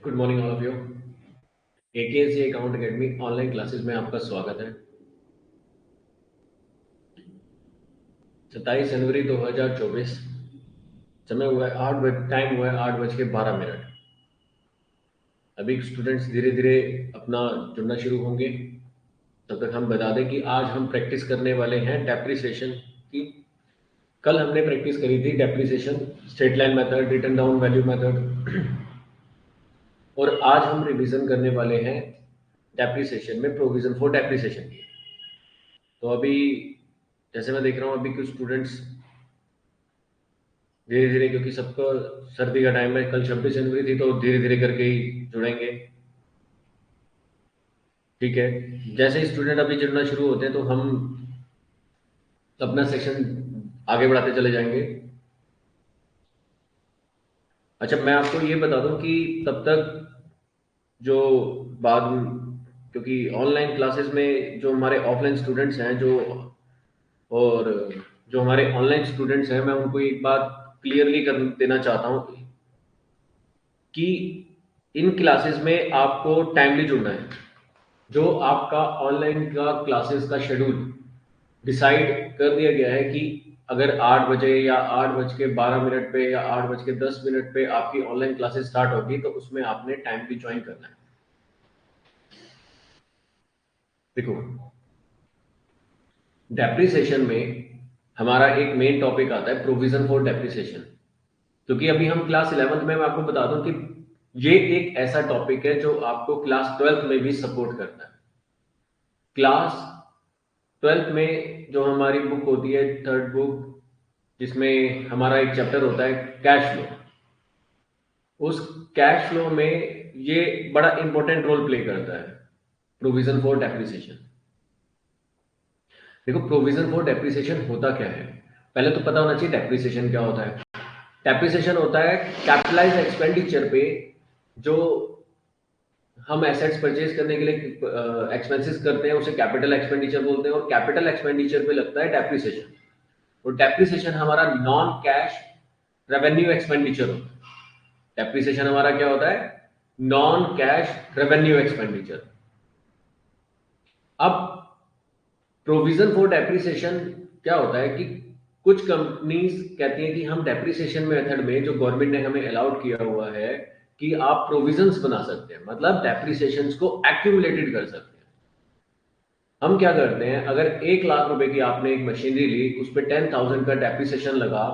Good morning all of you. AKSC account academy online classes में आपका स्वागत है। 27 जनवरी 2024। समय हुआ है 8 बज टाइम हुआ है 8:12। अभी स्टूडेंट्स धीरे धीरे अपना जुड़ना शुरू होंगे। तब तक हम बता दें कि आज हम प्रैक्टिस करने वाले हैं डेप्रिसिएशन की। कल हमने प्रैक्टिस करी थी depreciation, straight line method, written down value method. और आज हम रिवीजन करने वाले हैं डेप्रिसिएशन में प्रोविजन फॉर डेप्रिसिएशन की। तो अभी जैसे मैं देख रहा हूँ अभी कुछ स्टूडेंट्स धीरे धीरे, क्योंकि सबको सर्दी का टाइम है, कल 26 जनवरी थी, तो धीरे धीरे करके ही जुड़ेंगे। ठीक है, जैसे ही स्टूडेंट अभी जुड़ना शुरू होते हैं तो हम अपना सेक्शन आगे बढ़ाते चले जाएंगे। अच्छा, मैं आपको ये बता दूं कि तब तक जो बाद, क्योंकि ऑनलाइन क्लासेस में जो हमारे ऑफलाइन स्टूडेंट्स हैं और जो हमारे ऑनलाइन स्टूडेंट्स हैं, मैं उनको एक बात क्लियरली कर देना चाहता हूं कि इन क्लासेस में आपको टाइमली जुड़ना है। जो आपका ऑनलाइन का क्लासेस का शेड्यूल डिसाइड कर दिया गया है कि अगर 8 बजे या 8:12 पे या 8:10 पे आपकी ऑनलाइन क्लासेस स्टार्ट होगी, तो उसमें आपने टाइमली ज्वाइन करना है। देखो, डेप्रिसिएशन में हमारा एक मेन टॉपिक आता है प्रोविजन फॉर डेप्रिसिएशन। क्योंकि अभी हम क्लास 11th में, मैं आपको बता दूं कि ये एक ऐसा टॉपिक है जो आपको क्लास 12th में भी सपोर्ट करता है। क्लास 12th में जो हमारी बुक होती है, थर्ड बुक, जिसमें हमारा एक चैप्टर होता है कैश फ्लो, उस कैश फ्लो में ये बड़ा इंपॉर्टेंट रोल प्ले करता है, प्रोविजन फॉर डेप्रिसिएशन। देखो, प्रोविजन फॉर डेप्रिसिएशन होता क्या है, पहले तो पता होना चाहिए डेप्रिसिएशन क्या होता है। डेप्रिसिएशन होता है कैपिटलाइज एक्सपेंडिचर पे जो हम एसेट्स परचेज करने के लिए एक्सपेंसेस करते हैं, उसे कैपिटल एक्सपेंडिचर बोलते हैं, और कैपिटल एक्सपेंडिचर पे लगता है डेप्रिसिएशन। और डेप्रिसिएशन हमारा नॉन कैश रेवेन्यू एक्सपेंडिचर होता है। डेप्रिसिएशन हमारा क्या होता है? Non cash revenue expenditure. अब प्रोविजन फॉर डेप्रिसिएशन क्या होता है कि कुछ कंपनीज कहती हैं कि हम डेप्रिसिएशन मेथड में जो गवर्नमेंट ने हमें अलाउड किया हुआ है कि आप प्रोविजंस बना सकते हैं, मतलब डेप्रिसिएशन को एक्यूमुलेटेड कर सकते हैं। हम क्या करते हैं, अगर 1 लाख रुपए की आपने एक मशीनरी ली, उस पर 10,000 का डेप्रिसिएशन लगा,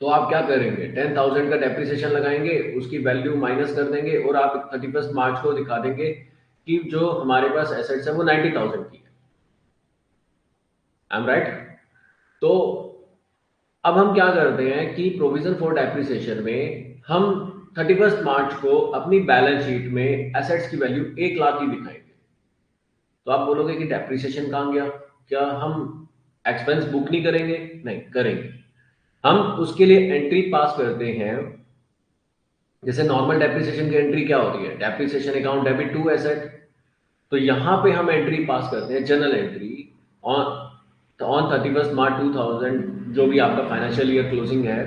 तो आप क्या करेंगे? 10,000 का डेप्रिसिएशन लगाएंगे, उसकी वैल्यू माइनस कर देंगे, और आप 31 मार्च को दिखा देंगे कि जो हमारे पास एसेट्स है वो 90,000 की है। I am right? तो अब हम क्या करते हैं कि प्रोविजन फॉर डेप्रिसिएशन में हम 31 मार्च को अपनी बैलेंस शीट में एसेट्स की वैल्यू 1 लाख ही दिखाएंगे। तो आप बोलोगे कि डेप्रिसिएशन कहाँ गया? क्या हम एक्सपेंस बुक नहीं करेंगे? नहीं, करेंगे। हम उसके लिए एंट्री पास करते हैं। जैसे नॉर्मल डेप्रिसिएशन की एंट्री क्या होती है? Depreciation account debit to asset. तो यहां पे हम एंट्री पास करते हैं, general entry, on on 31 March 2000, जो भी आपका फाइनेंशियल ईयर क्लोजिंग है,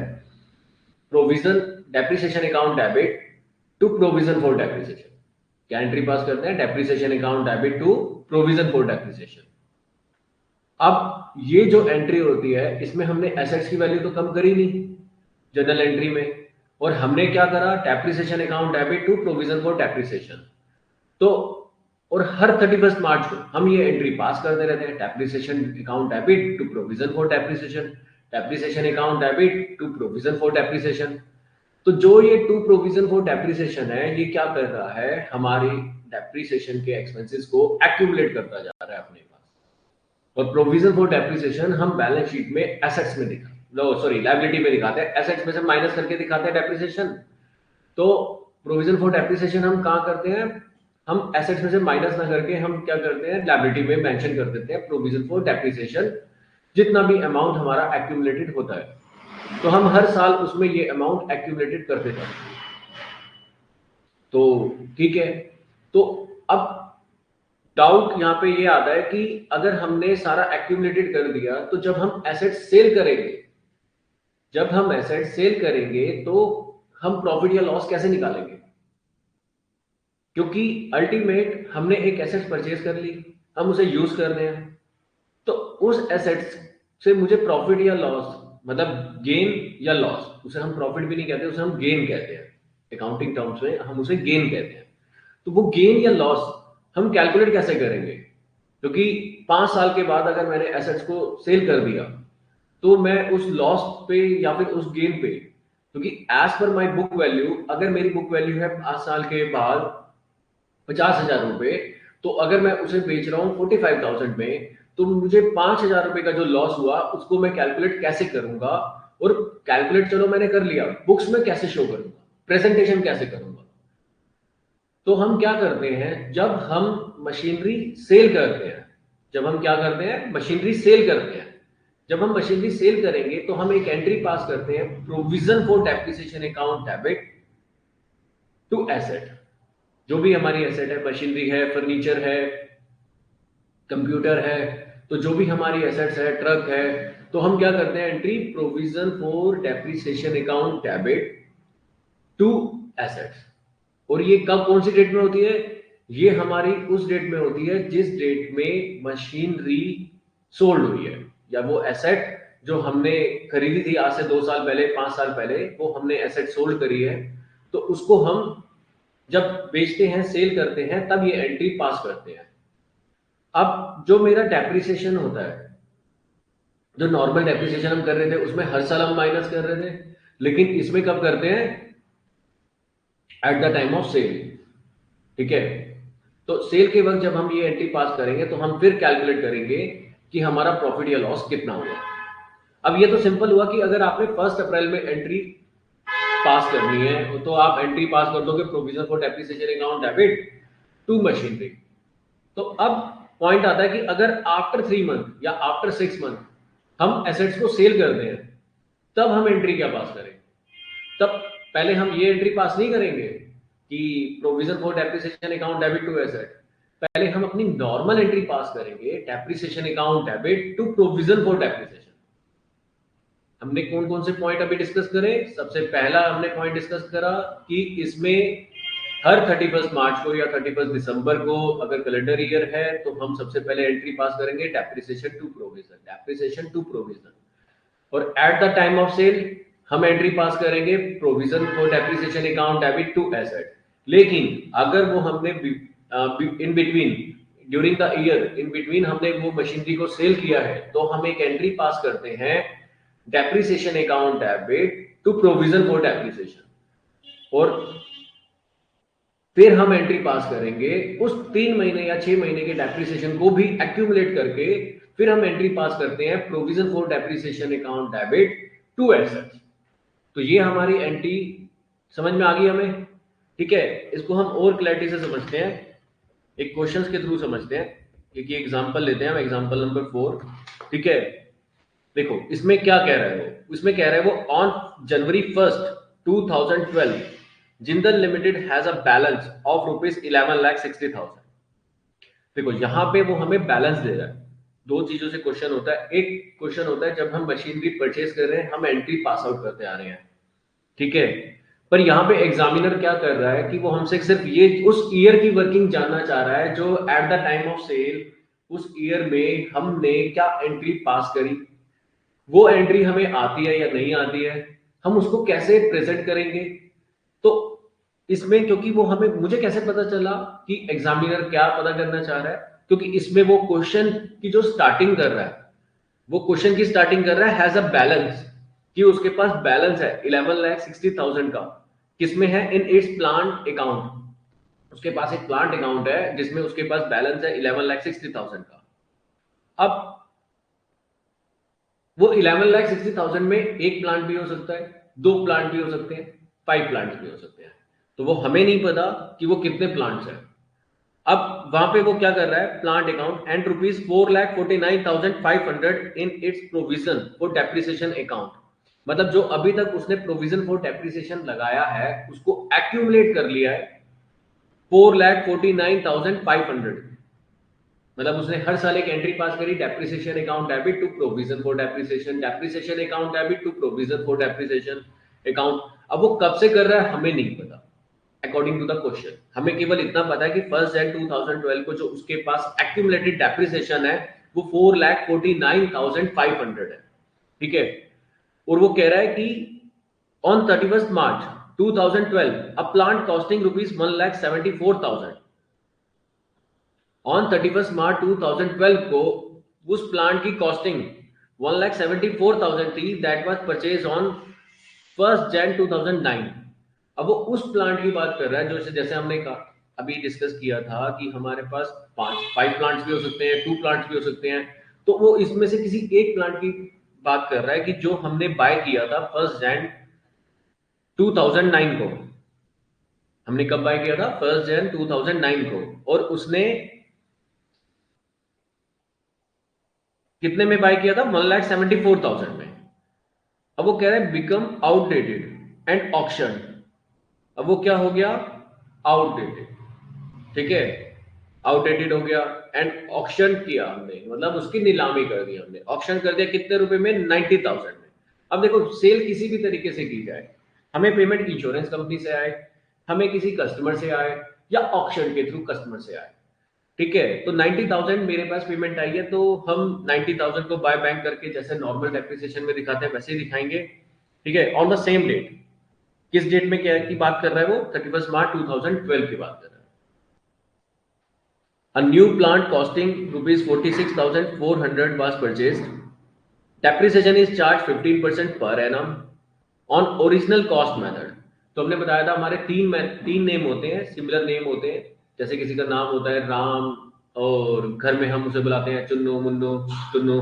provision depreciation account debit to provision for depreciation. क्या एंट्री पास करते हैं? Depreciation account debit to provision for depreciation. अब ये जो एंट्री होती है, इसमें हमने एसेट्स की वैल्यू तो कम करी नहीं जनरल एंट्री में, और हमने क्या करा? Depreciation account debit to provision for depreciation. तो और हर 31 मार्च को हम ये एंट्री पास करते रहते हैं, depreciation account debit to provision for depreciation, depreciation account debit to provision for depreciation. तो जो ये टू प्रोविजन फॉर डेप्रिसिएशन है, ये क्या कर रहा है? हमारी डेप्रिसिएशन के एक्सपेंसेस को एक्यूमुलेट करता जा रहा है अपने पास। और प्रोविजन फॉर डेप्रिसिएशन हम बैलेंस शीट में एसेट्स में दिखा लो, सॉरी, लायबिलिटी में दिखाते हैं, एसेट्स में से माइनस करके दिखाते हैं डेप्रिसिएशन। तो प्रोविजन फॉर डेप्रिसिएशन हम कहाँ करते हैं? हम एसेट्स में से माइनस ना करके हम क्या करते हैं? लायबिलिटी में मेंशन कर देते हैं प्रोविजन फॉर डेप्रिसिएशन, जितना भी अमाउंट हमारा एक्यूमुलेटेड होता है। तो हम हर साल उसमें ये अमाउंट एक्यूमुलेटेड करते जाते हैं। तो ठीक है, तो अब डाउट यहाँ पे ये आता है कि अगर हमने सारा एक्यूमुलेटेड कर दिया, तो जब हम एसेट सेल करेंगे, तो हम प्रॉफिट या लॉस कैसे निकालेंगे? क्योंकि अल्टीमेट हमने एक एसेट परचेज कर ली, हम उसे यूज कर रहे हैं, तो उस एसेट्स से मुझे प्रॉफिट या लॉस, मतलब गेन या लॉस, उसे हम प्रॉफिट भी नहीं कहते, उसे हम गेन कहते हैं, अकाउंटिंग टर्म्स में हम उसे गेन कहते हैं। तो वो गेन या लॉस हम कैलकुलेट कैसे करेंगे? क्योंकि 5 साल के बाद अगर मैंने एसेट्स को सेल कर दिया, तो मैं उस लॉस पे या फिर उस गेन पे, क्योंकि as per my book value, अगर मेरी बुक वैल्यू है 5 साल के बाद 50,000 रुपए, तो अगर मैं उसे बेच रहा हूँ 45,000 में, तो मुझे 5,000 रुपए का जो लॉस हुआ उसको मैं कैलकुलेट कैसे करूंगा? और कैलकुलेट चलो मैंने कर लिया, बुक्स में कैसे शो करूंगा, प्रेजेंटेशन कैसे करूंगा? तो हम क्या करते हैं, जब हम मशीनरी सेल करते हैं, जब हम क्या करते हैं, मशीनरी सेल करते हैं, जब हम मशीनरी सेल करेंगे तो हम एक एंट्री पास करते हैं, provision for depreciation account debit to asset. जो भी हमारी एसेट है, मशीनरी है, फर्नीचर है, कंप्यूटर है, तो जो भी हमारी एसेट्स है, ट्रक है, तो हम क्या करते हैं, entry provision for depreciation account debit to assets. और ये कब, कौन सी डेट में होती है? ये हमारी उस डेट में होती है जिस डेट में मशीनरी सोल्ड हुई है, या वो एसेट जो हमने खरीदी थी आज से 2 साल पहले, 5 साल पहले, वो हमने एसेट सोल्ड करी है, तो उसको हम जब बेचते हैं, सेल करते हैं, तब ये एंट्री पास करते हैं। अब जो मेरा डेप्रिसिएशन होता है, जो नॉर्मल डेप्रिसिएशन हम कर रहे थे उसमें हर साल हम माइनस कर रहे थे, लेकिन इसमें कब करते हैं? At the time of sale. ठीक है, तो सेल के वक्त जब हम ये एंट्री पास करेंगे, तो हम फिर कैलकुलेट करेंगे कि हमारा प्रॉफिट या लॉस कितना हुआ। अब ये तो सिंपल हुआ कि अगर आपने 1 अप्रैल में एंट्री पास करनी है, तो आप एंट्री पास कर दोगे, provision for depreciation account debit to machinery. तो अब पॉइंट आता है कि अगर आफ्टर 3 मंथ या आफ्टर 6 मंथ हम एसेट्स को सेल करते हैं, तब हम एंट्री क्या पास करें? तब पहले हम ये एंट्री पास नहीं करेंगे कि provision for depreciation account debit to asset, पहले हम अपनी नॉर्मल एंट्री पास करेंगे, depreciation account debit to provision for depreciation. हमने कौन कौन से पॉइंट अभी डिस्कस करे? सबसे पहला हमने पॉइंट डिस्कस करा कि इसमें हर 31 मार्च को या 31 दिसंबर को अगर कैलेंडर ईयर है, तो हम सबसे पहले एंट्री पास करेंगे depreciation to provision, depreciation to provision. और at the time of sale हम एंट्री पास करेंगे provision for depreciation account debit to asset. लेकिन अगर वो हमने in between, during the year, in between हमने वो मशीनरी को सेल किया है, तो हम एक एंट्री पास करते हैं depreciation account debit to provision for depreciation. और फिर हम एंट्री पास करेंगे उस 3 महीने या 6 महीने के डेप्रिसिएशन को भी एक्यूमुलेट करके, फिर हम एंट्री पास करते हैं provision for depreciation account debit to assets. तो ये हमारी एंट्री समझ में आ गई हमें? ठीक है, इसको हम और क्लैरिटी से समझते हैं, एक क्वेश्चंस के थ्रू समझते हैं। एक एग्जांपल लेते हैं, एग्जांपल नंबर 4। ठीक है, देखो इसमें क्या कह रहा है वो, इसमें कह रहा है वो on January 1, 2012 Jindal limited has a balance of ₹11,60,000। देखो यहाँ पे वो हमें बैलेंस दे रहा है। दो चीजों से क्वेश्चन होता है, एक क्वेश्चन होता है जब हम मशीनरी परचेज कर रहे हैं, हम एंट्री पास आउट करते आ रहे हैं, ठीक है, पर यहाँ पे एग्जामिनर क्या कर रहा है कि वो हमसे सिर्फ ये उस ईयर की वर्किंग जानना चाह रहा है, जो at the time of sale उस ईयर में हमने क्या एंट्री पास करी, वो एंट्री हमें आती है या नहीं आती है, हम उसको कैसे प्रेजेंट करेंगे। तो इसमें क्योंकि वो हमें, मुझे कैसे पता चला कि एग्जामिनर क्या पता करना चाह रहा है? क्योंकि इसमें वो क्वेश्चन की जो स्टार्टिंग कर रहा है, वो क्वेश्चन की स्टार्टिंग कर रहा है हैज अ बैलेंस, कि उसके पास बैलेंस है 11,60,000 का। किसमें है? In its plant account. उसके पास एक प्लांट अकाउंट है जिसमें उसके पास बैलेंस है 11,60,000 का। अब वो 11,60,000 में एक प्लांट भी हो सकता है, 2 प्लांट भी हो सकते हैं, 5 प्लांट्स भी हो सकते हैं, तो वो हमें नहीं पता कि वो कितने प्लांट्स हैं। अब वहां पे वो क्या कर रहा है, plant account and ₹4,49,500 in its provision for depreciation account. मतलब जो अभी तक उसने प्रोविजन फॉर डेप्रिसिएशन लगाया है उसको एक्यूमुलेट कर लिया है 4,49,500। मतलब उसने हर साल एक एंट्री पास करी, depreciation account debit to provision for depreciation, depreciation account debit to provision for depreciation account. अब वो कब से कर रहा है हमें नहीं पता, अकॉर्डिंग टू द क्वेश्चन। हमें केवल इतना पता है कि 1 Jan 2012 को जो उसके पास एक्यूमुलेटेड डेप्रिसिएशन है वो 4,49,500 है, ठीक है। और वो कह रहा है कि on 31 March 2012 a plant costing ₹1,74,000। On 31 March 2012 को उस प्लांट की कॉस्टिंग 1,74,000 थी, that was purchase on 1 Jan 2009। अब वो उस प्लांट की बात कर रहा है जो जैसे हमने कहा अभी डिस्कस किया था कि हमारे पास 5 प्लांट्स भी हो सकते हैं, 2 प्लांट्स भी हो सकते हैं। तो वो इसमें से किसी एक प्लांट की बात कर रहा है कि जो हमने बाय किया था 1 Jan 2009 को। हमने कब बाय किया था? 1 Jan 2009 को। और उसने कितने में बाय किया था? 1,74,000 में। अब वो कह रहे हैं बिकम आउटडेटेड एंड ऑक्शन। अब वो क्या हो गया? आउटडेटेड, ठीक है। आउटडेटेड हो गया एंड ऑक्शन किया हमने, मतलब उसकी नीलामी कर दी हमने। ऑक्शन कर दिया कितने रुपए में? 90,000 में। अब देखो, सेल किसी भी तरीके से की जाए, हमें पेमेंट इंश्योरेंस कंपनी से आए, हमें किसी कस्टमर से आए, या ऑक्शन के थ्रू कस्टमर से आए, ठीक है। तो 90,000 मेरे पास पेमेंट आई है, तो हम 90,000 को बाय बैंक करके जैसे नॉर्मल डेप्रिसिएशन में दिखाते हैं वैसे ही दिखाएंगे, ठीक है, ऑन द सेम डेट। किस डेट में क्या की बात कर रहा है वो? 31 March 2012 की बात कर रहा है। A new plant costing ₹46,400 was purchased. Depreciation is charged 15% per annum on original cost method. तो हमने बताया था हमारे तीन नेम होते हैं, सिमिलर नेम होते हैं। जैसे किसी का नाम होता है राम, और घर में हम उसे बुलाते हैं चुन्नू, मुन्नू, टुन्नू।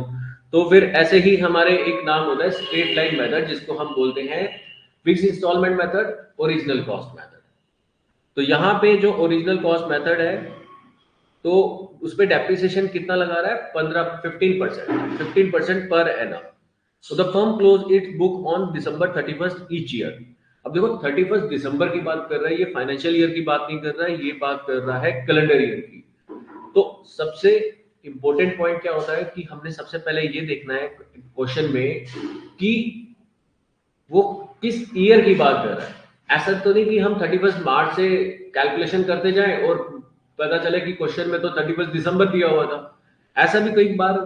तो फिर ऐसे ही हमारे एक नाम होता है स्ट्रेट लाइन मेथड, जिसको हम बोलते हैं fix instalment method, original cost method. तो यहाँ पे जो ओरिजिनल कॉस्ट मेथड है, तो उस पर डेप्रिसिएशन कितना लगा रहा है? 15% per annum. So the firm close it's book on December 31 each year. अब देखो, 31 दिसंबर की बात कर रहा है, ये फाइनेंशियल ईयर की बात नहीं कर रहा है, ये बात कर रहा है कैलेंडर ईयर की। तो सबसे इंपॉर्टेंट पॉइंट क्या होता है कि हमने सबसे पहले ये देखना है क्वेश्चन में कि वो किस ईयर की बात कर रहा है। ऐसा तो नहीं कि हम 31 मार्च से कैलकुलेशन करते जाएं और पता चले कि क्वेश्चन में तो 31 दिसंबर दिया हुआ था। ऐसा भी कई बार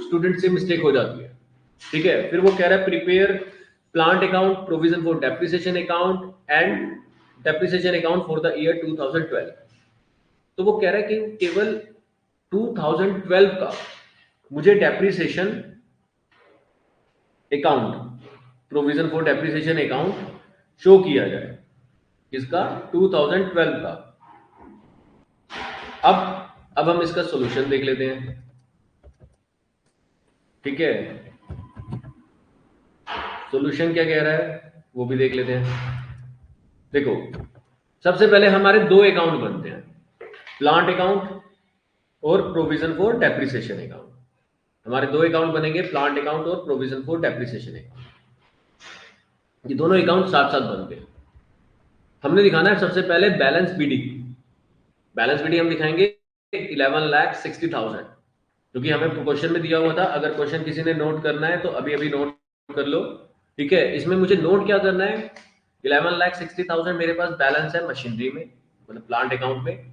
स्टूडेंट से मिस्टेक हो जाती है, ठीक है। फिर वो कह रहा है prepare plant account, provision for depreciation account and depreciation account for the year 2012। तो वो कह रहा है कि केवल 2012 का मुझे depreciation account, provision for depreciation account show किया जाए। किसका? 2012 का। अब हम इसका सॉल्यूशन देख लेते हैं, ठीक है। सॉल्यूशन क्या कह रहा है वो भी देख लेते हैं। देखो, सबसे पहले हमारे दो अकाउंट बनते हैं, प्लांट अकाउंट और प्रोविजन फॉर डेप्रिसिएशन अकाउंट। हमारे दो अकाउंट बनेंगे, प्लांट अकाउंट और प्रोविजन फॉर डेप्रिसिएशन अकाउंट। ये दोनों अकाउंट साथ साथ बनते हैं। हमने दिखाना है सबसे पहले बैलेंस बीडी। बैलेंस बीडी हम दिखाएंगे 11,60,000, क्योंकि हमें क्वेश्चन में दिया हुआ था। अगर क्वेश्चन किसी ने नोट करना है तो अभी अभी नोट कर लो, ठीक है। इसमें मुझे नोट क्या करना है? 11,60,000 मेरे पास बैलेंस है मशीनरी में, मतलब प्लांट अकाउंट में,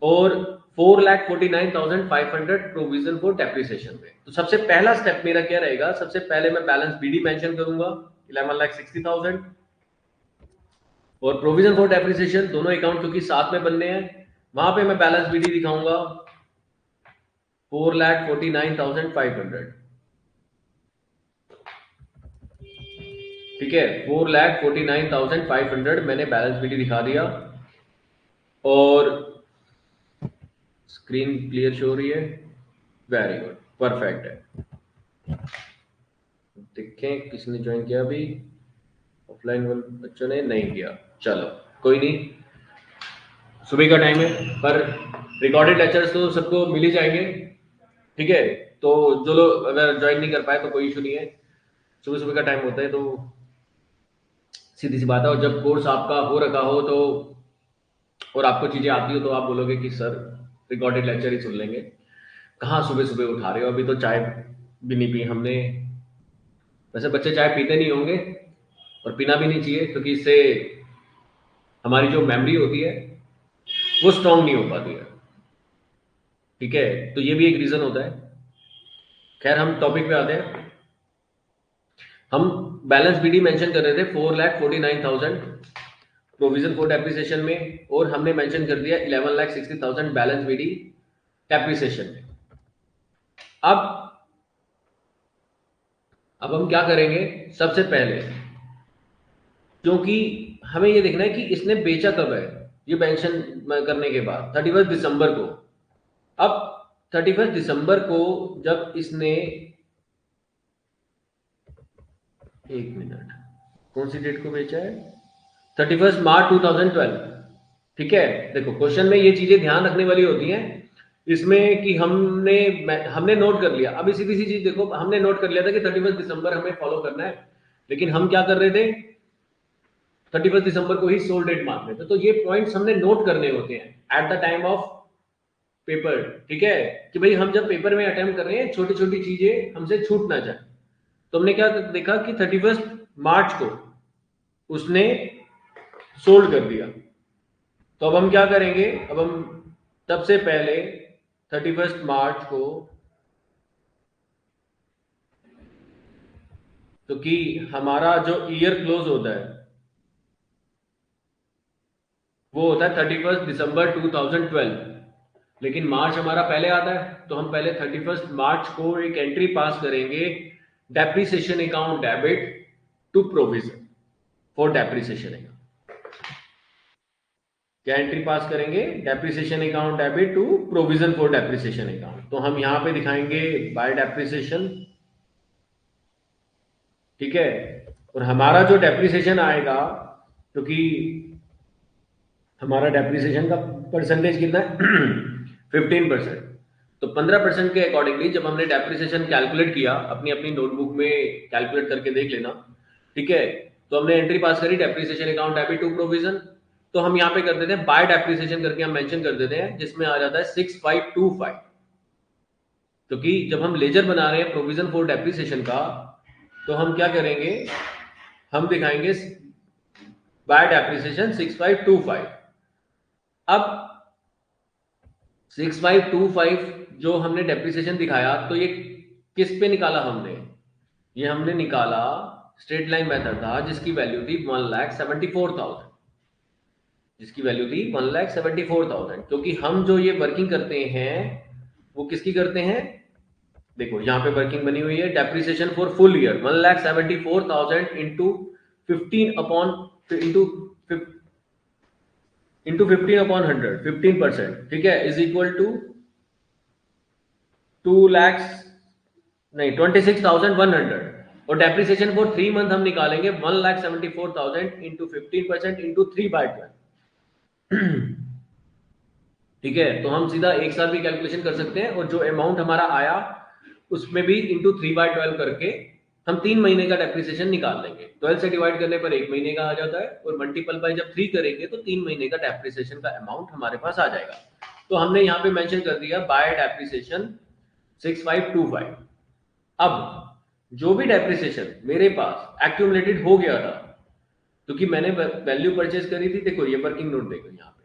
और 4,49,500 प्रोविजन फॉर डेप्रिसिएशन में। तो सबसे पहला स्टेप मेरा क्या रहेगा? सबसे पहले मैं बैलेंस बीडी मेंशन करूंगा 11,60,000, और प्रोविजन फॉर डेप्रिसिएशन, दोनों अकाउंट क्योंकि साथ में बनने हैं, वहां पे मैं बैलेंस बीडी दिखाऊंगा 4,49,500, ठीक है। 4,49,500 मैंने बैलेंस बीडी दिखा दिया। और स्क्रीन क्लियर शो हो रही है? वेरी गुड, परफेक्ट है। देखें किसने ज्वाइन किया अभी? ऑफलाइन बच्चों ने नहीं किया, चलो कोई नहीं, सुबह का टाइम है, पर रिकॉर्डेड लेक्चर्स तो सबको मिल ही जाएंगे, ठीक है। तो जो लोग अगर ज्वाइन नहीं कर पाए तो कोई इशू नहीं है, सुबह सुबह का टाइम होता है, तो सीधी सी बात है। और जब कोर्स आपका हो रखा हो तो, और आपको चीजें आती हो, तो आप बोलोगे कि सर रिकॉर्डेड लेक्चर ही सुन लेंगे। कहाँ सुबह सुबह उठा रहे हो? अभी तो चाय भी नहीं पी हमने। वैसे बच्चे चाय पीते नहीं होंगे और पीना भी नहीं चाहिए, क्योंकि इससे हमारी जो मेमोरी होती है वो स्ट्रांग नहीं हो पाती है। ठीक है, तो ये भी एक रीजन होता है। खैर हम टॉपिक पे आते हैं। हम बैलेंस बीडी मेंशन कर रहे थे 4,49,000 प्रोविजन फॉर डेप्रिसिएशन में, और हमने मेंशन कर दिया 11,60,000 बैलेंस बीडी डेप्रिसिएशन में। अब हम क्या करेंगे, सबसे पहले क्योंकि हमें ये देखना है कि इसने बेचा कब है, ये मेंशन करने के बाद 31 दिसंबर को। अब 31 दिसंबर को जब इसने, एक मिनट, कौन सी डेट को बेचा है, 31 मार्च 2012। ठीक है, देखो क्वेश्चन में ये चीजें ध्यान रखने वाली होती हैं इसमें कि हमने नोट कर लिया। अभी सीधी सी चीज देखो, हमने नोट कर लिया था कि 31 दिसंबर हमें फॉलो करना है, लेकिन हम क्या कर रहे थे, 31 दिसंबर को ही सोल्ड डेट मान रहे थे। तो ये पॉइंट्स हमने नोट करने होते हैं at the time of paper. ठीक है, कि भाई हम जब पेपर में अटेम्प्ट कर रहे हैं छोटी छोटी चीजें हमसे छूट ना जाए। तो हमने क्या देखा कि 31 मार्च को उसने सोल्ड कर दिया। तो अब हम क्या करेंगे, अब हम सबसे पहले 31 मार्च को, तो कि हमारा जो ईयर क्लोज होता है वो होता है 31 दिसंबर 2012, लेकिन मार्च हमारा पहले आता है। तो हम पहले 31 मार्च को एक एंट्री पास करेंगे, depreciation account debit to provision for depreciation account. क्या एंट्री पास करेंगे, depreciation account debit to provision for depreciation account. तो हम यहां पे दिखाएंगे बाय डेप्रिसिएशन। ठीक है, और हमारा जो डेप्रिसिएशन आएगा, क्योंकि हमारा डेप्रिसिएशन का परसेंटेज कितना है 15%। तो 15% के अकॉर्डिंगली जब हमने डेप्रिसिएशन कैलकुलेट किया, अपनी अपनी नोटबुक में कैलकुलेट करके देख लेना। ठीक है, तो हमने एंट्री पास करी depreciation account debit to provision. तो हम यहाँ पे कर देते हैं बाय डेप्रिसिएशन करके हम मेंशन कर देते हैं, जिसमें आ जाता है 6525। क्योंकि जब हम लेजर बना रहे हैं प्रोविजन फॉर डेप्रिसिएशन का, तो हम क्या करेंगे, हम दिखाएंगे बाय डेप्रिसिएशन 6525। अब 6525 जो हमने डेप्रिसिएशन दिखाया, तो ये किस पे निकाला हमने, ये हमने निकाला स्ट्रेट लाइन मेथड था, जिसकी वैल्यू थी 1,74,000, जिसकी वैल्यू थी 1,74,000। क्योंकि हम जो ये वर्किंग करते हैं वो किसकी करते हैं, देखो यहाँ पे वर्किंग बनी हुई है, depreciation for full year 1,74,000 into 15 upon into 15 upon 100, 15%। ठीक है, इज इक्वल टू 2 लाख, नहीं 26,100। और डेप्रिसिएशन फॉर 3 मंथ हम निकालेंगे 1,74,000 इंटू 15% इंटू 3/12। ठीक है, तो हम सीधा एक साथ भी कैलकुलेशन कर सकते हैं, और जो अमाउंट हमारा आया उसमें भी इंटू 3/12 करके हम 3 महीने का डेप्रिसिएशन निकाल लेंगे। 12 से डिवाइड करने पर 1 महीने का आ जाता है, और मल्टीपल बाय जब 3 करेंगे तो 3 महीने का डेप्रिसिएशन का अमाउंट हमारे पास आ जाएगा। तो हमने यहाँ पे मेंशन कर दिया बाय डेप्रिसिएशन 6525। अब जो भी डेप्रिसिएशन मेरे पास एक्यूमुलेटेड हो गया था, क्योंकि मैंने वैल्यू परचेज करी थी, देखो ये वर्किंग नोट देखो यहाँ पे,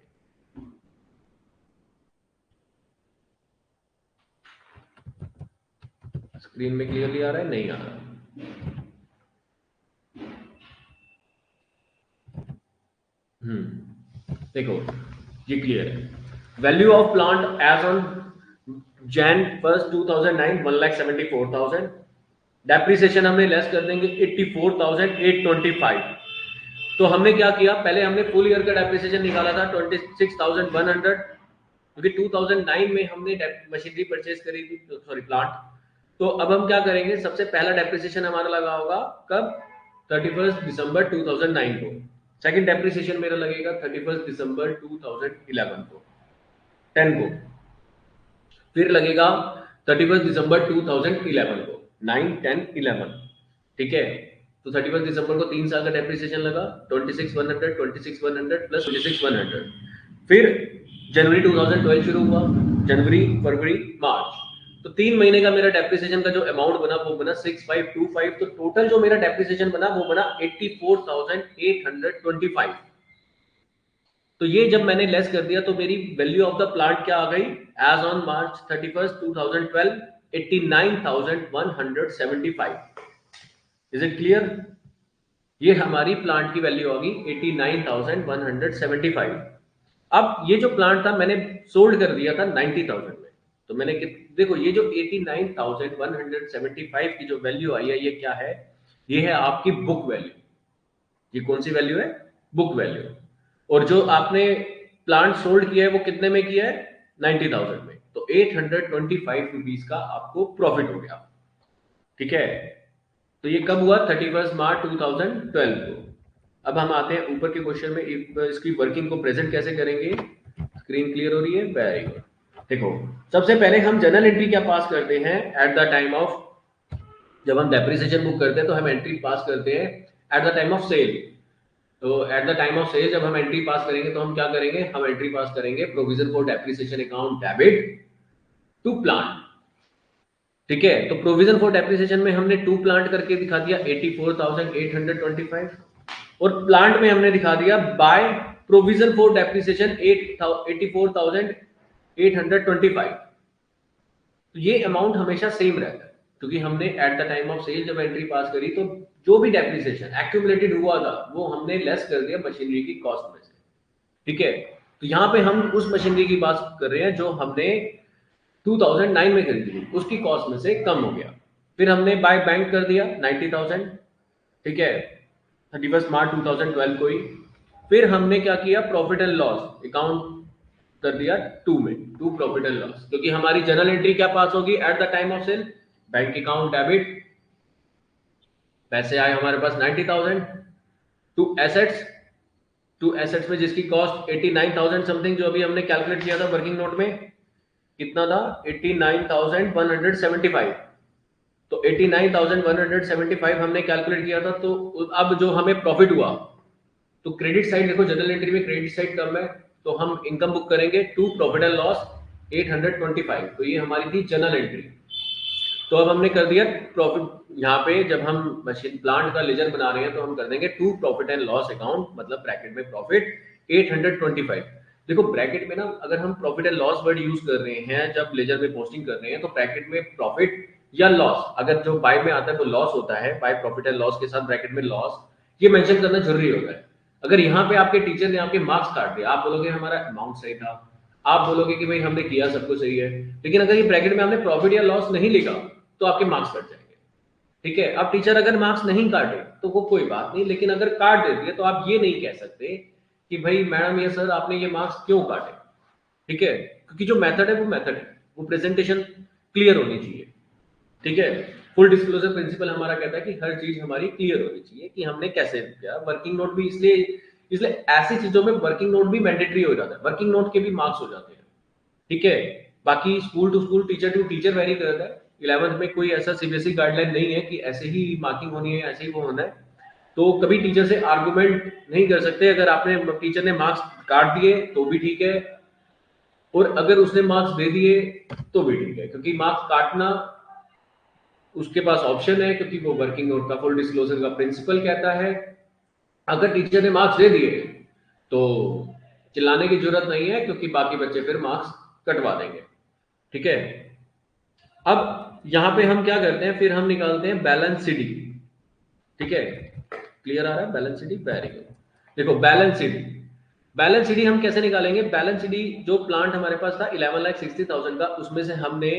स्क्रीन में क्लियरली आ रहा है, नहीं आ रहा, देखो ये क्लियर है। Value of plant as on Jan 1 2009 1,74,000। Depreciation हमने लेस कर देंगे 84,825। तो हमने क्या किया, पहले हमने फुल ईयर का डेप्रिसिएशन निकाला था 26,100, क्योंकि 2009 में हमने मशीनरी परचेज करी थी, सॉरी प्लांट। तो अब हम क्या करेंगे, सबसे पहला डेप्रिसिएशन हमारा लगा होगा कब, 31 दिसंबर 2009 को। सेकंड डेप्रिसिएशन मेरा लगेगा 31 दिसंबर 2011 को, 10 को। फिर लगेगा 31 दिसंबर 2011 को, 9, 10, 11। ठीक है, तो 31 दिसंबर को 3 साल का डेप्रिसिएशन लगा, 26,100, 26,100 प्लस 26,100। फिर जनवरी 2012 शुरू हुआ, जनवरी, फरवरी, मार्च। तो 3 महीने का मेरा डेप्रिसिएशन का जो अमाउंट बना वो बना 6525। तो टोटल जो मेरा डेप्रिसिएशन बना वो बना 84,825। तो ये जब मैंने लेस कर दिया तो मेरी वैल्यू ऑफ द प्लांट क्या आ गई, as on March 31st 2012 89,175। Is it clear? ये हमारी प्लांट की वैल्यू होगी 89,175। अब ये जो प्लांट था मैंने सोल्ड कर दिया था 90,000 में। तो मैंने देखो ये जो 89,175 की जो वैल्यू आई है ये क्या है, ये है आपकी बुक वैल्यू। ये कौन सी वैल्यू है? Book value. और जो आपने प्लांट सोल्ड किया है वो कितने में किया है? 90,000 में। तो 825 रुपीज का आपको प्रॉफिट हो गया। ठीक है, तो ये कब हुआ? 31 मार्च 2012 को। अब हम आते हैं ऊपर के क्वेश्चन में, इसकी वर्किंग को प्रेजेंट कैसे करेंगे। स्क्रीन क्लियर हो रही है? Very good. देखो सबसे पहले हम जर्नल एंट्री क्या पास करते हैं एट द टाइम ऑफ, जब हम डेप्रिसिएशन बुक करते हैं तो हम एंट्री पास करते हैं at the time of sale. तो at the time of sale जब हम एंट्री पास करेंगे तो हम क्या करेंगे, हम एंट्री पास करेंगे provision for depreciation account debit to plant. ठीक है, तो प्रोविजन फॉर डेप्रिसिएशन में हमने टू प्लांट करके दिखा दिया 84,825, और प्लांट में हमने दिखा दिया बाय प्रोविजन फॉर डेप्रिसिएशन 84,825। तो ये अमाउंट हमेशा सेम रहता है क्योंकि हमने at the time of sale जब एंट्री पास करी तो जो भी डेप्रिसिएशन एक्यूमुलेटेड हुआ था वो हमने लेस कर दिया मशीनरी की कॉस्ट में से। ठीक है, तो यहाँ पे हम उस मशीनरी की बात कर रहे हैं जो हमने 2009 में खरीदी थी, उसकी कॉस्ट में से कम हो गया। फिर हमने बाय बैंक कर दिया 90,000। ठीक है, 31 मार्च 2012 को ही। फिर हमने क्या किया, प्रॉफिट एंड लॉस अकाउंट कर दिया टू में, टू प्रॉफिट एंड लॉस, क्योंकि हमारी जर्नल एंट्री क्या पास होगी at the time of sale, bank account debit, पैसे आए हमारे पास 90,000 टू एसेट्स, टू एसेट्स में जिसकी कॉस्ट 89,000 समथिंग जो अभी हमने कैलकुलेट किया था वर्किंग नोट में, कितना था 89,175। तो 89,175 हमने कैलकुलेट किया था। तो अब जो हमें प्रॉफिट हुआ, तो क्रेडिट साइड देखो जनरल एंट्री में क्रेडिट साइड कम है तो हम इनकम बुक करेंगे टू प्रॉफिट एंड लॉस 825। तो ये हमारी थी जनरल एंट्री। तो अब हमने कर दिया प्रॉफिट, यहाँ पे जब हम मशीन प्लांट का लेजर बना रहे हैं तो हम कर देंगे to profit and loss account, मतलब ब्रैकेट में प्रॉफिट 825। देखो ब्रैकेट में ना अगर हम profit and loss word use कर रहे हैं जब लेजर में पोस्टिंग कर रहे हैं तो ब्रैकेट में प्रॉफिट या लॉस, अगर जो बाय में आता है तो लॉस होता है, बाय प्रॉफिट एंड लॉस के साथ ब्रैकेट में लॉस, ये मेंशन करना जरूरी होता है। अगर यहाँ पे आपके टीचर ने आपके मार्क्स काट दिया, आप बोलोगे हमारा अमाउंट सही था, आप बोलोगे कि भाई हमने किया सब कुछ सही है, लेकिन अगर ये ब्रैकेट में हमने प्रॉफिट या लॉस नहीं लिखा तो आपके मार्क्स कट जाएंगे। ठीक है, अब टीचर अगर मार्क्स नहीं काटे तो वो कोई बात नहीं, लेकिन अगर काट देती है तो आप ये नहीं कह सकते कि भाई मैडम ये सर आपने ये मार्क्स क्यों काटे। ठीक है, क्योंकि जो मेथड है वो मेथड है, वो प्रेजेंटेशन क्लियर होनी चाहिए। ठीक है, फुल डिस्क्लोजर प्रिंसिपल हमारा कहता है कि हर चीज हमारी क्लियर होनी चाहिए कि हमने कैसे किया। वर्किंग नोट भी इसलिए ऐसी चीजों में वर्किंग नोट भी मैंडेटरी हो जाता है, वर्किंग नोट के भी मार्क्स हो जाते हैं। ठीक है, बाकी school to school teacher to teacher vary करता है। 11th में कोई ऐसा सीबीएसई गाइडलाइन नहीं है कि ऐसे ही मार्किंग होनी है, ऐसे ही वो होना है। तो कभी टीचर से आर्गुमेंट नहीं कर सकते, अगर आपने टीचर ने मार्क्स काट दिए तो भी ठीक है, और अगर उसने मार्क्स दे दिए तो भी ठीक है, क्योंकि मार्क्स काटना उसके पास ऑप्शन है, क्योंकि वो वर्किंग नोट का फुल डिस्क्लोजर का प्रिंसिपल कहता है। अगर टीचर ने मार्क्स दे दिए तो चिल्लाने की जरूरत नहीं है, क्योंकि बाकी बच्चे फिर मार्क्स कटवा देंगे। ठीक है, अब यहां पे हम क्या करते हैं, फिर हम निकालते हैं बैलेंस सीडी। ठीक है, क्लियर आ रहा है बैलेंस सीडी? Very good. देखो बैलेंस सीडी, बैलेंस सीडी हम कैसे निकालेंगे। बैलेंस सीडी जो प्लांट हमारे पास था 11,60,000 का, उसमें से हमने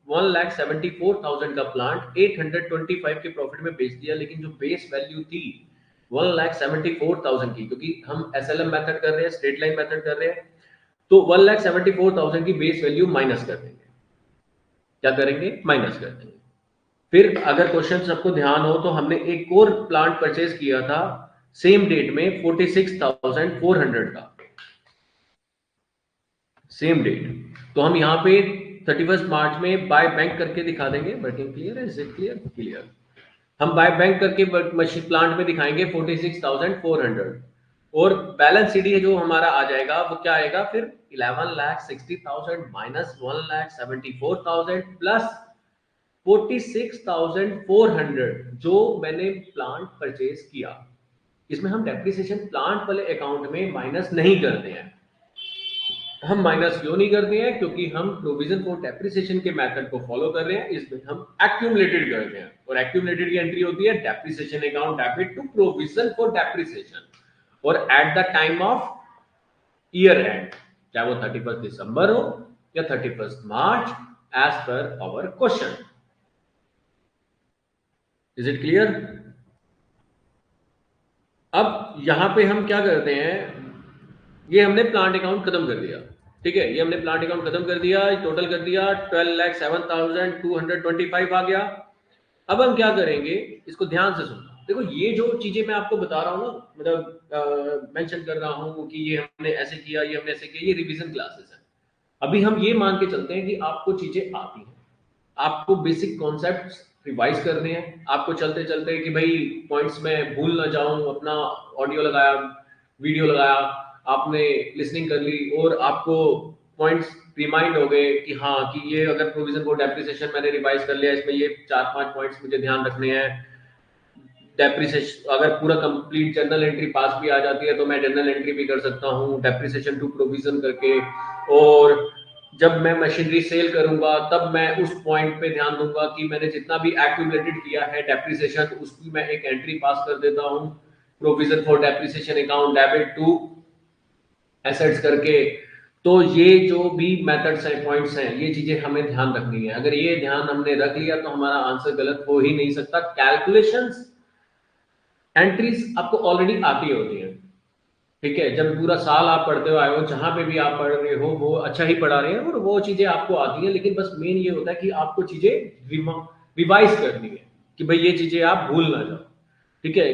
1,74,000 का प्लांट 825 के प्रॉफिट में बेच दिया, लेकिन जो बेस वैल्यू थी 1,74,000 की, क्योंकि हम एसएलएम मेथड कर रहे हैं, स्ट्रेट लाइन मेथड कर रहे हैं, तो 1,74,000 की बेस वैल्यू माइनस कर देंगे। क्या करेंगे? माइनस कर देंगे। फिर अगर क्वेश्चन सबको ध्यान हो तो हमने एक और प्लांट परचेज किया था सेम डेट में 46,400 का, सेम डेट। तो हम यहाँ पे 31 मार्च में बाय बैंक करके दिखा देंगे। वर्किंग क्लियर है? Is it clear? क्लियर। हम बाय बैंक करके मशीन प्लांट में दिखाएंगे 46,400, और बैलेंस सीडी जो हमारा आ जाएगा वो क्या आएगा फिर 11,60,000 माइनस 1,74,000 प्लस 46,400 जो मैंने प्लांट परचेज किया। इसमें हम डेप्रिसिएशन प्लांट वाले अकाउंट में माइनस नहीं करते हैं। हम माइनस क्यों नहीं करते हैं? क्योंकि हम प्रोविजन फॉर डेप्रिसिएशन के मेथड को फॉलो कर रहे हैं, इसमें हम एक्यूमुलेटेड करते हैं, और एक्यूमुलेटेड की एंट्री होती है depreciation account debit to provision for depreciation, और at the time of year end, चाहे वो 31 दिसंबर हो या 31 मार्च, as per our question. Is it clear? अब यहां पे हम क्या करते हैं, ये हमने प्लांट अकाउंट खत्म कर दिया, ठीक है, ये हमने प्लांट अकाउंट खत्म कर दिया, टोटल कर दिया 12,07,225 आ गया। अब हम क्या करेंगे, इसको ध्यान से सुनना। देखो ये जो चीजें मैं आपको बता रहा हूँ ना, मतलब मेंशन कर रहा हूँ कि ये हमने ऐसे किया, ये हमने ऐसे किया, ये रिवीजन क्लासेस है। अभी हम ये मान के चलते हैं कि आपको चीजें आती हैं, आपको बेसिक कॉन्सेप्ट्स रिवाइज करने हैं, आपको चलते चलते कि भाई पॉइंट्स में भूल ना जाऊं, अपना ऑडियो लगाया, वीडियो लगाया, आपने लिसनिंग कर ली, और आपको पॉइंट्स रिमाइंड हो गए कि हाँ, कि ये अगर प्रोविजन फॉर डेप्रिसिएशन मैंने रिवाइज कर लिया, इसमें ये 4-5 पॉइंट्स मुझे ध्यान रखने हैं। डेप्रिसिएशन अगर पूरा कंप्लीट जर्नल एंट्री पास भी आ जाती है तो मैं जर्नल एंट्री भी कर सकता हूँ डेप्रिसिएशन टू प्रोविजन करके, और जब मैं मशीनरी सेल करूंगा तब मैं उस पॉइंट पे ध्यान दूंगा कि मैंने जितना भी एक्यूमुलेटेड किया है डेप्रिसिएशन, उसकी मैं एक एंट्री पास कर देता हूँ provision for depreciation account debit to assets करके। तो ये जो भी मेथड्स हैं, पॉइंट्स हैं, ये चीजें हमें ध्यान रखनी है। अगर ये ध्यान हमने रख लिया तो हमारा आंसर गलत हो ही नहीं सकता। कैलकुलेशंस एंट्रीज आपको ऑलरेडी आती होती है, ठीक है, जब पूरा साल आप पढ़ते हो आए हो, जहां पे भी आप पढ़ रहे हो वो अच्छा ही पढ़ा रहे हैं और वो चीजें आपको आती हैं, लेकिन बस मेन ये होता है कि आपको चीजें रिवाइज करनी है कि भाई ये चीजें आप भूल ना जाओ, ठीक है,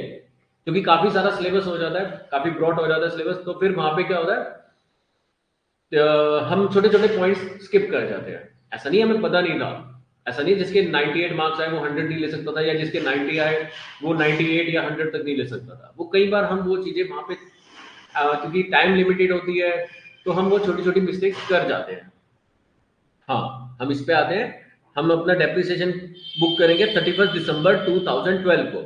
क्योंकि काफी सारा सिलेबस हो जाता है, काफी ब्रॉड हो जाता है सिलेबस, तो फिर वहां पे क्या होता है, हम छोटे छोटे पॉइंट्स स्किप कर जाते हैं। ऐसा नहीं हमें पता नहीं था, ऐसा नहीं जिसके 98 मार्क्स आए वो 100 नहीं ले सकता था, या जिसके 90 आए वो 98 या 100 तक नहीं ले सकता था। वो कई बार हम वो चीजें वहां पे क्योंकि टाइम लिमिटेड होती है तो हम वो छोटी छोटी मिस्टेक्स कर जाते हैं। हाँ, हम इस पे आते हैं। हम अपना डेप्रिसिएशन बुक करेंगे 31 दिसंबर 2012 को।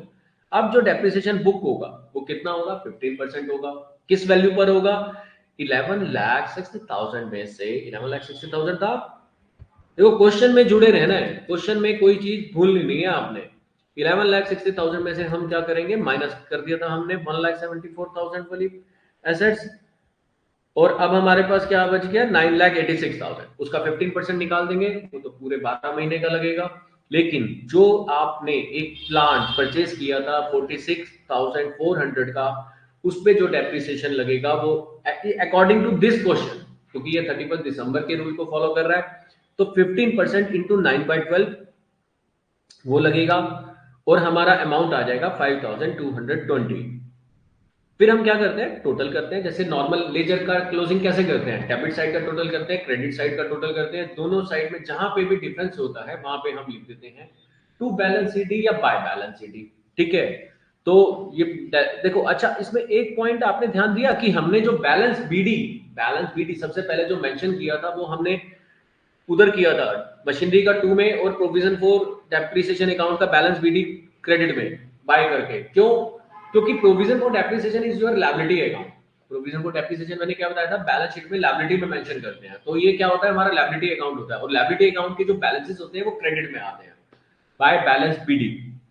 अब जो डेप्रिसिएशन बुक होगा वो कितना होगा, 15% होगा। किस वैल्यू पर होगा, 11,60,000 में से 11,60,000 था। देखो क्वेश्चन में जुड़े रहना है, क्वेश्चन में कोई चीज भूलनी नहीं है आपने। 11,60,000 में से हम क्या करेंगे, माइनस कर दिया था हमने 1,74,000 वाली एसेट्स, और अब हमारे पास क्या बच गया, 9,86,000। उसका 15% निकाल देंगे, वो तो पूरे 12 महीने का लगेगा। लेकिन जो आपने एक प्लांट परचेज किया था 46,400 का, उस पे जो डेप्रिसिएशन लगेगा वो अकॉर्डिंग टू दिस क्वेश्चन, क्योंकि ये 31 दिसंबर के रूल को फॉलो कर रहा है, तो 15% इंटू 9/12 वो लगेगा, और हमारा अमाउंट आ जाएगा 5,220। फिर हम क्या करते हैं, टोटल करते हैं, जैसे नॉर्मल लेजर का क्लोजिंग कैसे करते हैं, डेबिट साइड का टोटल करते हैं, क्रेडिट साइड का टोटल करते हैं, दोनों साइड में जहां पे भी डिफरेंस होता है वहां पे हम लिख देते हैं टू बैलेंस ईडी या बाय बैलेंस ईडी, ठीक है। तो ये देखो, अच्छा इसमें एक पॉइंट आपने ध्यान दिया कि हमने जो बैलेंस बीडी सबसे पहले जो मेंशन किया था वो हमने उधर किया था मशीनरी का 2 में, और प्रोविजन फॉर डेप्रिसिएशन अकाउंट का बैलेंस बीडी क्रेडिट में बाय करके। क्यों? क्योंकि provision for depreciation is your liability account. Provision for depreciation मैंने क्या बताया था, बैलेंस शीट में लायबिलिटी में मेंशन करते हैं, तो ये क्या होता है, हमारा लायबिलिटी अकाउंट होता है, और लायबिलिटी अकाउंट के जो बैलेंसेस होते हैं वो क्रेडिट में आते हैं बाय बैलेंस बीडी,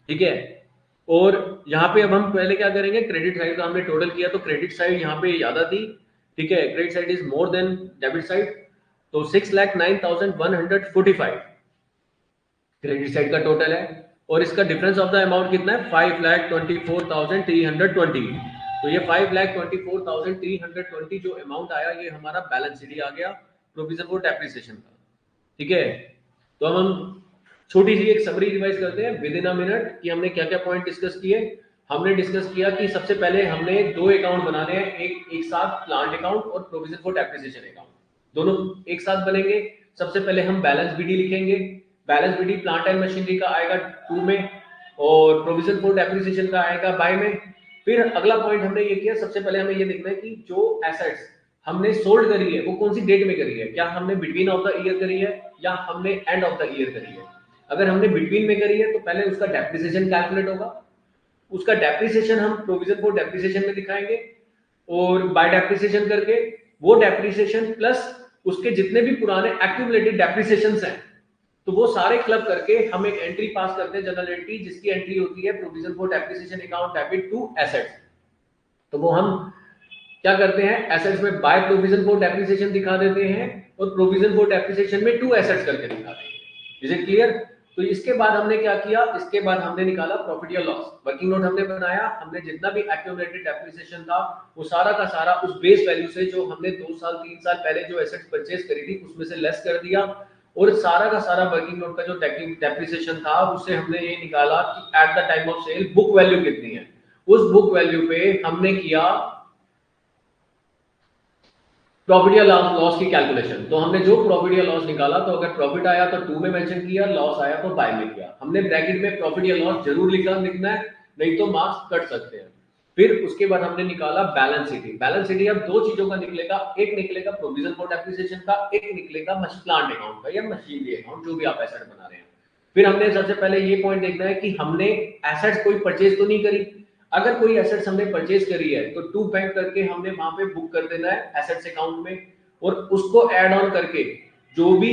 ठीक है। और यहाँ पे अब हम पहले क्या करेंगे, क्रेडिट साइड का हमने टोटल किया तो क्रेडिट साइड यहाँ पे ज्यादा थी, ठीक है, credit side is more than debit side, तो 6,09,145 क्रेडिट साइड का टोटल है, और इसका डिफरेंस ऑफ द अमाउंट कितना है, 5,24,320। तो ये 5,24,320 जो अमाउंट आया, ये हमारा बैलेंस शीट आ गया प्रोविजन फॉर डेप्रिसिएशन का, ठीक है। तो अब हम छोटी सी एक समरी रिवाइज करते हैं विद इन अ मिनट कि हमने क्या क्या पॉइंट डिस्कस किए। हमने डिस्कस किया कि सबसे पहले हमने दो अकाउंट बनाने हैं, एक साथ प्लांट अकाउंट और प्रोविजन फॉर डेप्रिसिएशन अकाउंट, दोनों एक साथ बनेंगे। सबसे पहले हम बैलेंस बीडी लिखेंगे, balance BD plant and machinery का आएगा 2 में, और प्रोविजन फॉर डेप्रिसिएशन का आएगा बाय में। फिर अगला पॉइंट हमने ये किया, सबसे पहले हमें ये देखना है कि जो एसेट्स हमने सोल्ड करी है वो कौन सी डेट में करी है, क्या हमने बिटवीन ऑफ द ईयर करी है या हमने एंड ऑफ द ईयर करी है। अगर हमने बिटवीन में करी है तो पहले उसका डेप्रिसिएशन कैलकुलेट होगा, उसका डेप्रिसिएशन हम प्रोविजन फॉर डेप्रिसिएशन में दिखाएंगे, और बाय डेप्रिसिएशन करके वो डेप्रिसिएशन प्लस उसके जितने भी पुराने एक्यूमुलेटेड डेप्रिसिएशंस हैं, तो वो सारे क्लब करके हम एक एंट्री पास करते हैं, जनरल एंट्री, जिसकी एंट्री होती है provision for depreciation account debit to assets. तो वो हम क्या करते हैं, एसेट्स में बाय प्रोविजन फॉर डेप्रिसिएशन दिखा देते हैं और प्रोविजन फॉर डेप्रिसिएशन में टू एसेट्स करके दिखा देंगे। Is it clear? तो इसके बाद हमने क्या किया, इसके बाद हमने निकाला प्रॉफिट या लॉस। वर्किंग नोट हमने बनाया, हमने जितना भी एक्यूमुलेटेड डेप्रिसिएशन था वो सारा का सारा उस बेस वैल्यू से, जो हमने 2 साल 3 साल पहले जो एसेट्स परचेज करी थी उसमें से लेस कर दिया, और सारा का सारा वर्किंग नोट का जो डेप्रिसिएशन था उससे हमने ये निकाला कि eight the time of cell book value कितनी है। उस बुक वैल्यू पे हमने किया प्रॉफिट या लॉस की कैलकुलेशन। तो हमने जो प्रॉफिट या लॉस निकाला, तो अगर प्रॉफिट आया तो 2 में मेंशन किया, लॉस आया तो बाय में किया। हमने ब्रैकेट में प्रॉफिट या लॉस जरूर लिखना है, नहीं तो मार्क्स कट सकते हैं। फिर उसके बाद हमने निकाला बैलेंस शीट। बैलेंस शीट अब दो चीजों का निकलेगा, एक निकलेगा प्रोविजन फॉर डेप्रिसिएशन का, एक निकलेगा प्लांट अकाउंट का या मशीनरी अकाउंट, जो भी आप एसेट बना रहे हैं। फिर हमने सबसे पहले ये पॉइंट देखना है कि हमने एसेट्स कोई परचेज तो नहीं करी। अगर कोई एसेट्स हमने परचेज करी है तो टू बैंक करके हमने वहां पे बुक कर देना है एसेट्स अकाउंट में, और उसको ऐड ऑन करके जो भी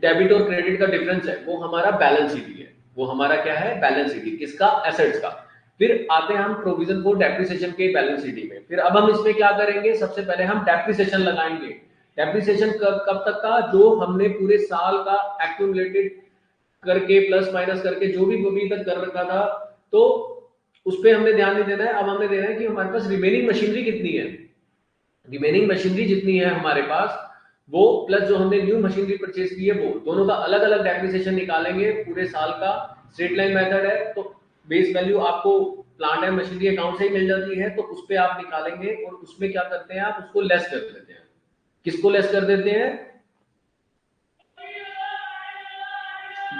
डेबिट और क्रेडिट का डिफरेंस है वो हमारा बैलेंस शीट है। वो हमारा क्या है, बैलेंस शीट किसका, एसेट्स का। फिर आते हैं हम प्रोविजन फॉर डेप्रिसिएशन के बैलेंस शीट में। फिर अब हम इसमें क्या करेंगे, सबसे पहले हम डेप्रिसिएशन लगाएंगे। डेप्रिसिएशन कब तक का, जो हमने पूरे साल का एक्यूमुलेटेड करके प्लस माइनस करके जो भी अभी तक कर रखा था, तो उस पर हमने ध्यान नहीं देना है। अब हमने देना है कि हमारे पास रिमेनिंग मशीनरी कितनी है। रिमेनिंग मशीनरी जितनी है हमारे पास वो प्लस जो हमने न्यू मशीनरी परचेज की है, वो दोनों का अलग अलग डेप्रिसिएशन निकालेंगे पूरे साल का। स्ट्रेट लाइन मेथड है, तो बेस वैल्यू आपको प्लांट एंड मशीनरी अकाउंट से ही मिल जाती है, तो उस पर आप निकालेंगे और उसमें क्या करते हैं, आप उसको लेस कर देते हैं। किसको लेस कर देते हैं,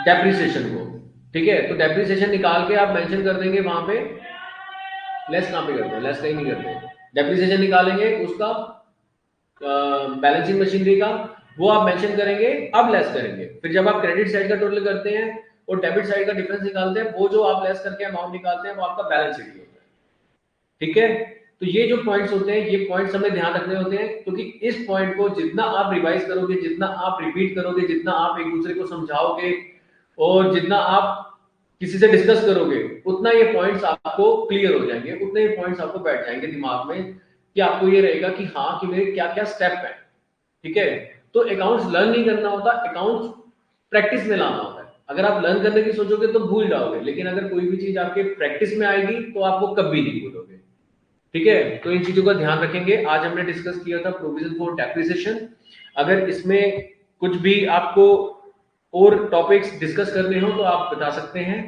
डेप्रिसिएशन को। ठीक है, तो डेप्रिसिएशन निकाल के आप मेंशन कर देंगे वहां पे। लेस कहां पे करते हैं, लेस कहीं नहीं करते। डेप्रिसिएशन निकालेंगे उसका बैलेंसिंग मशीनरी का, वो आप मेंशन करेंगे, अब लेस करेंगे। फिर जब आप क्रेडिट साइड का टोटल करते हैं और डेबिट साइड का डिफरेंस निकालते हैं, वो जो आप लेस करके अमाउंट निकालते हैं वो आपका बैलेंस शीट होता है। ठीक है, तो ये जो पॉइंट्स होते हैं, ये पॉइंट्स हमें ध्यान रखने होते हैं, क्योंकि इस पॉइंट को जितना आप रिवाइज करोगे, जितना आप रिपीट करोगे, जितना आप एक दूसरे को समझाओगे और जितना आप किसी से डिस्कस करोगे, उतना ये पॉइंट्स आपको क्लियर हो जाएंगे, उतने ये पॉइंट्स आपको बैठ जाएंगे दिमाग में, कि आपको ये रहेगा कि हाँ, कि मेरे क्या क्या स्टेप है। ठीक है, तो अकाउंट्स लर्न नहीं करना होता, अकाउंट्स प्रैक्टिस में लाना होता है। अगर आप लर्न करने की सोचोगे तो भूल जाओगे, लेकिन अगर कोई भी चीज आपके प्रैक्टिस में आएगी तो आप वो कभी नहीं भूलोगे। ठीक है, तो इन चीजों का ध्यान रखेंगे। आज हमने डिस्कस किया था प्रोविजन फॉर डेप्रिसिएशन। अगर इसमें कुछ भी आपको और टॉपिक्स डिस्कस करने हो तो आप बता सकते हैं।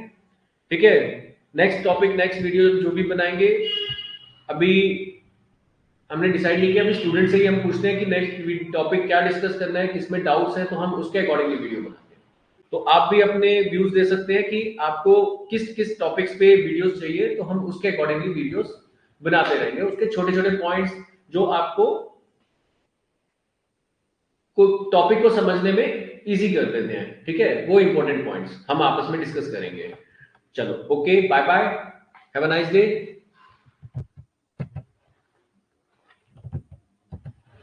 ठीक है, नेक्स्ट टॉपिक, नेक्स्ट वीडियो जो भी बनाएंगे, अभी हमने डिसाइड नहीं किया। अभी स्टूडेंट से ही हम पूछते हैं कि नेक्स्ट टॉपिक क्या डिस्कस करना है, किसमें डाउट्स हैं, तो हम उसके अकॉर्डिंगली वीडियो बनाते हैं। तो आप भी अपने व्यूज दे सकते हैं कि आपको किस किस टॉपिक्स पे वीडियोस चाहिए, तो हम उसके अकॉर्डिंगली वीडियोस बनाते रहेंगे। उसके छोटे छोटे पॉइंट्स जो आपको टॉपिक को समझने में इजी कर देते हैं, ठीक है, वो इंपॉर्टेंट पॉइंट्स हम आपस में डिस्कस करेंगे। चलो, okay, bye bye, have a nice day.